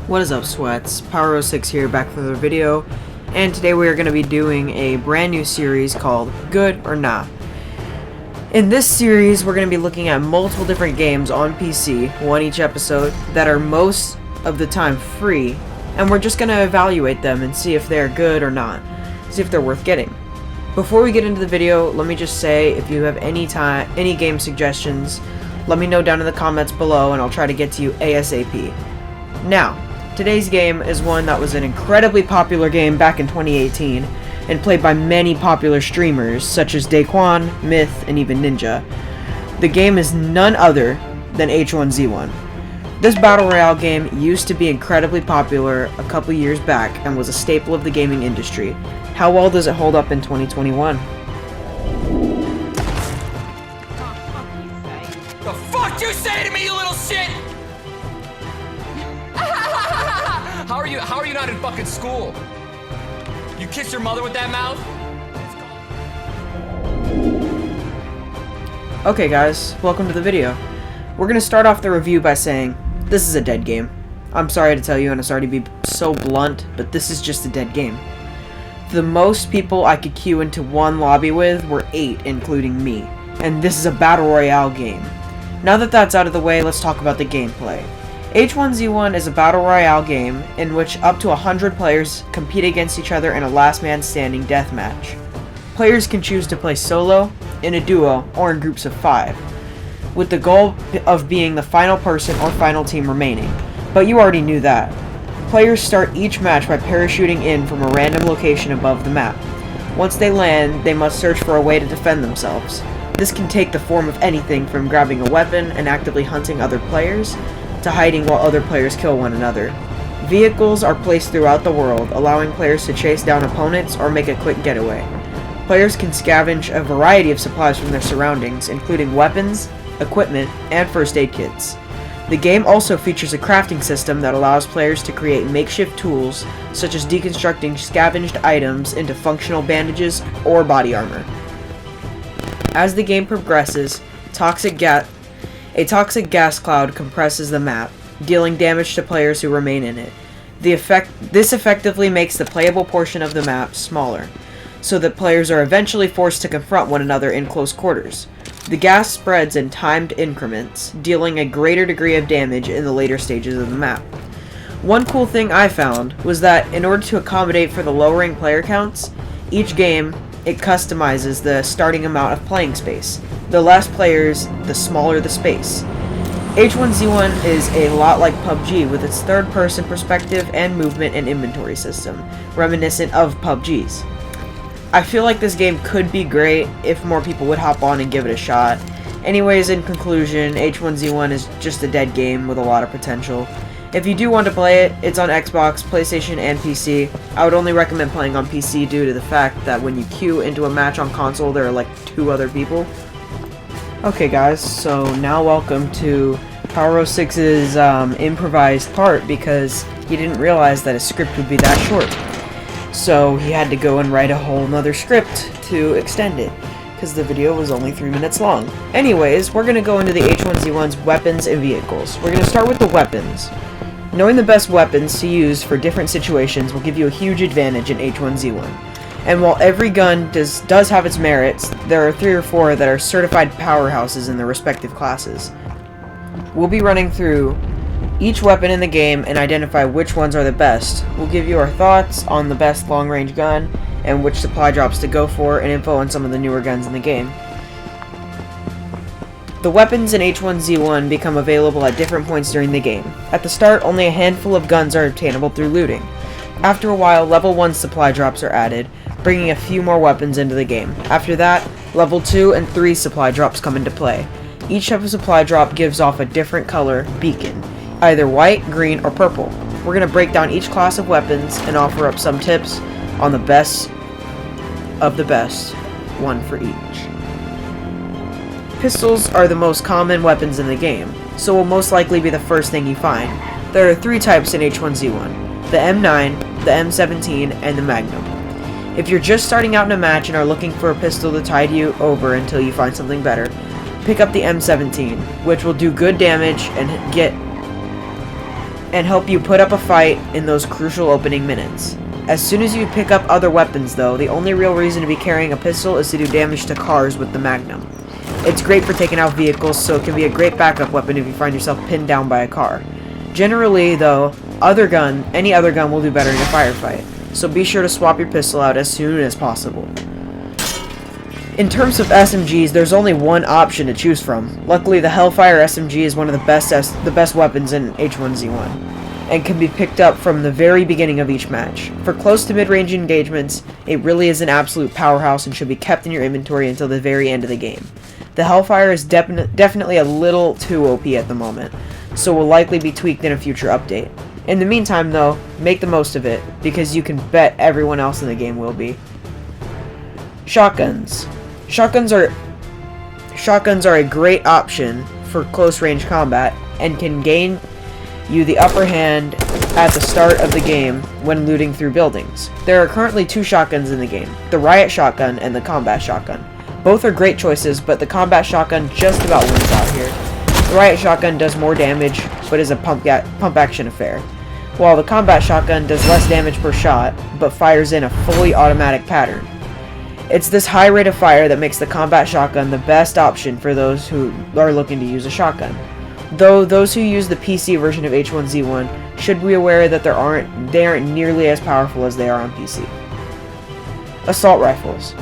What is up, sweats? Power06 here, back for another video, and today we are going to be doing a brand new series called Good or Nah. In this series, we're going to be looking at multiple different games on PC, one each episode, that are most of the time free, and we're just going to evaluate them and see if they're good or not, see if they're worth getting. Before we get into the video, let me just say, if you have any game suggestions, let me know down in the comments below and I'll try to get to you ASAP. Now, today's game is one that was an incredibly popular game back in 2018 and played by many popular streamers such as Daquan, Myth, and even Ninja. The game is none other than H1Z1. This battle royale game used to be incredibly popular a couple years back and was a staple of the gaming industry. How well does it hold up in 2021? The fuck you say to me, you little shit? How are you not in fucking school? You kiss your mother with that mouth? Okay guys, welcome to the video. We're gonna start off the review by saying, this is a dead game. I'm sorry to tell you, and I'm sorry to be so blunt, but this is just a dead game. The most people I could queue into one lobby with were 8, including me. And this is a battle royale game. Now that that's out of the way, let's talk about the gameplay. H1Z1 is a battle royale game in which up to 100 players compete against each other in a last man standing deathmatch. Players can choose to play solo, in a duo, or in groups of 5, with the goal of being the final person or final team remaining. But you already knew that. Players start each match by parachuting in from a random location above the map. Once they land, they must search for a way to defend themselves. This can take the form of anything from grabbing a weapon and actively hunting other players, to hiding while other players kill one another. Vehicles are placed throughout the world, allowing players to chase down opponents or make a quick getaway. Players can scavenge a variety of supplies from their surroundings, including weapons, equipment, and first aid kits. The game also features a crafting system that allows players to create makeshift tools, such as deconstructing scavenged items into functional bandages or body armor. As the game progresses, a toxic gas cloud compresses the map, dealing damage to players who remain in it. This effectively makes the playable portion of the map smaller, so that players are eventually forced to confront one another in close quarters. The gas spreads in timed increments, dealing a greater degree of damage in the later stages of the map. One cool thing I found was that in order to accommodate for the lowering player counts, each game it customizes the starting amount of playing space. The less players, the smaller the space. H1Z1 is a lot like PUBG with its third-person perspective and movement and inventory system, reminiscent of PUBG's. I feel like this game could be great if more people would hop on and give it a shot. Anyways, in conclusion, H1Z1 is just a dead game with a lot of potential. If you do want to play it, it's on Xbox, PlayStation, and PC. I would only recommend playing on PC due to the fact that when you queue into a match on console, there are like 2 other people. Okay guys, so now welcome to Power06's improvised part, because he didn't realize that a script would be that short. So he had to go and write a whole nother script to extend it, because the video was only 3 minutes long. Anyways, we're going to go into the H1Z1's weapons and vehicles. We're going to start with the weapons. Knowing the best weapons to use for different situations will give you a huge advantage in H1Z1. And while every gun does have its merits, there are 3 or 4 that are certified powerhouses in their respective classes. We'll be running through each weapon in the game and identify which ones are the best. We'll give you our thoughts on the best long-range gun and which supply drops to go for, and info on some of the newer guns in the game. The weapons in H1Z1 become available at different points during the game. At the start, only a handful of guns are obtainable through looting. After a while, level 1 supply drops are added, bringing a few more weapons into the game. After that, level 2 and 3 supply drops come into play. Each type of supply drop gives off a different color beacon, either white, green, or purple. We're going to break down each class of weapons and offer up some tips on the best of the best, one for each. Pistols are the most common weapons in the game, so will most likely be the first thing you find. There are 3 types in H1Z1, the M9, the M17, and the Magnum. If you're just starting out in a match and are looking for a pistol to tide you over until you find something better, pick up the M17, which will do good damage and and help you put up a fight in those crucial opening minutes. As soon as you pick up other weapons though, the only real reason to be carrying a pistol is to do damage to cars with the Magnum. It's great for taking out vehicles, so it can be a great backup weapon if you find yourself pinned down by a car. Generally though, any other gun will do better in a firefight, so be sure to swap your pistol out as soon as possible. In terms of SMGs, there's only one option to choose from. Luckily, the Hellfire Smg is one of the best weapons in H1Z1, and can be picked up from the very beginning of each match. For close to mid-range engagements, it really is an absolute powerhouse and should be kept in your inventory until the very end of the game. The Hellfire is definitely a little too OP at the moment, so will likely be tweaked in a future update. In the meantime though, make the most of it, because you can bet everyone else in the game will be. Shotguns. Shotguns are a great option for close range combat and can gain you the upper hand at the start of the game when looting through buildings. There are currently two shotguns in the game, the Riot Shotgun and the Combat Shotgun. Both are great choices, but the Combat Shotgun just about wins out here. The Riot Shotgun does more damage, but is a pump action affair, while the Combat Shotgun does less damage per shot, but fires in a fully automatic pattern. It's this high rate of fire that makes the Combat Shotgun the best option for those who are looking to use a shotgun. Though those who use the PC version of H1Z1 should be aware that they aren't nearly as powerful as they are on PC. Assault Rifles.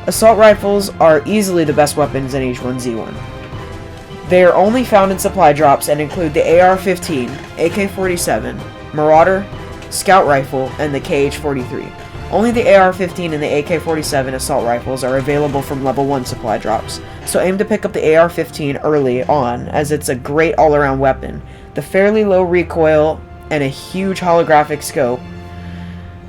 Assault Rifles are easily the best weapons in H1Z1. They are only found in supply drops and include the AR-15, AK-47, Marauder, Scout Rifle, and the KH-43. Only the AR-15 and the AK-47 assault rifles are available from level 1 supply drops, so aim to pick up the AR-15 early on, as it's a great all-around weapon. The fairly low recoil and a huge holographic scope.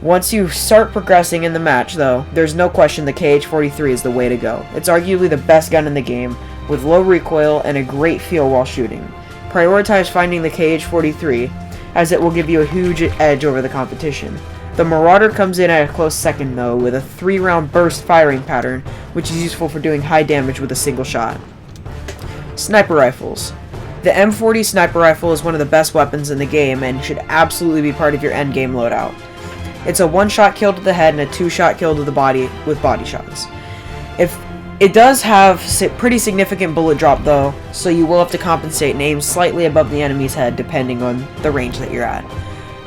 Once you start progressing in the match though, there's no question the KH-43 is the way to go. It's arguably the best gun in the game, with low recoil and a great feel while shooting. Prioritize finding the KH-43, as it will give you a huge edge over the competition. The Marauder comes in at a close second though, with a 3-round burst firing pattern, which is useful for doing high damage with a single shot. Sniper Rifles. The M40 Sniper Rifle is one of the best weapons in the game and should absolutely be part of your endgame loadout. It's a 1-shot kill to the head and a 2-shot kill to the body with body shots. It does have pretty significant bullet drop though, so you will have to compensate and aim slightly above the enemy's head depending on the range that you're at.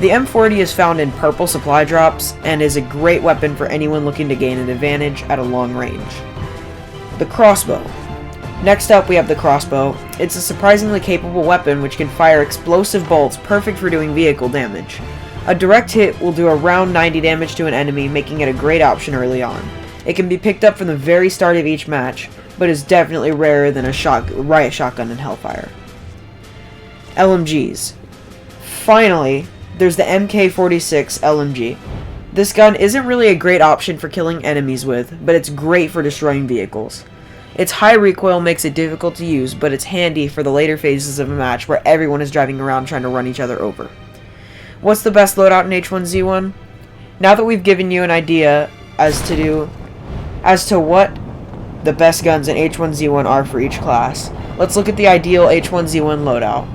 The M40 is found in purple supply drops and is a great weapon for anyone looking to gain an advantage at a long range. The Crossbow. Next up we have the Crossbow. It's a surprisingly capable weapon which can fire explosive bolts perfect for doing vehicle damage. A direct hit will do around 90 damage to an enemy, making it a great option early on. It can be picked up from the very start of each match, but is definitely rarer than a Riot Shotgun in Hellfire. LMGs. Finally, there's the MK46 LMG. This gun isn't really a great option for killing enemies with, but it's great for destroying vehicles. Its high recoil makes it difficult to use, but it's handy for the later phases of a match where everyone is driving around trying to run each other over. What's the best loadout in H1Z1? Now that we've given you an idea as to what the best guns in H1Z1 are for each class, let's look at the ideal H1Z1 loadout.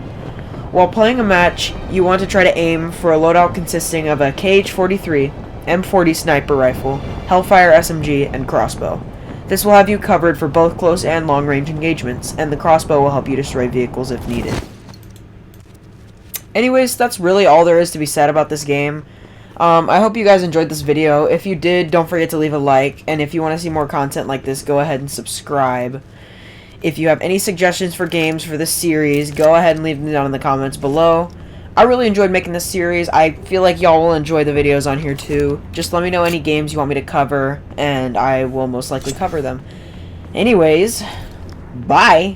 While playing a match, you want to try to aim for a loadout consisting of a KH-43, M40 Sniper Rifle, Hellfire Smg, and Crossbow. This will have you covered for both close and long range engagements, and the Crossbow will help you destroy vehicles if needed. Anyways, that's really all there is to be said about this game. I hope you guys enjoyed this video. If you did, don't forget to leave a like, and if you want to see more content like this, go ahead and subscribe. If you have any suggestions for games for this series, go ahead and leave them down in the comments below. I really enjoyed making this series. I feel like y'all will enjoy the videos on here too. Just let me know any games you want me to cover, and I will most likely cover them. Anyways, bye!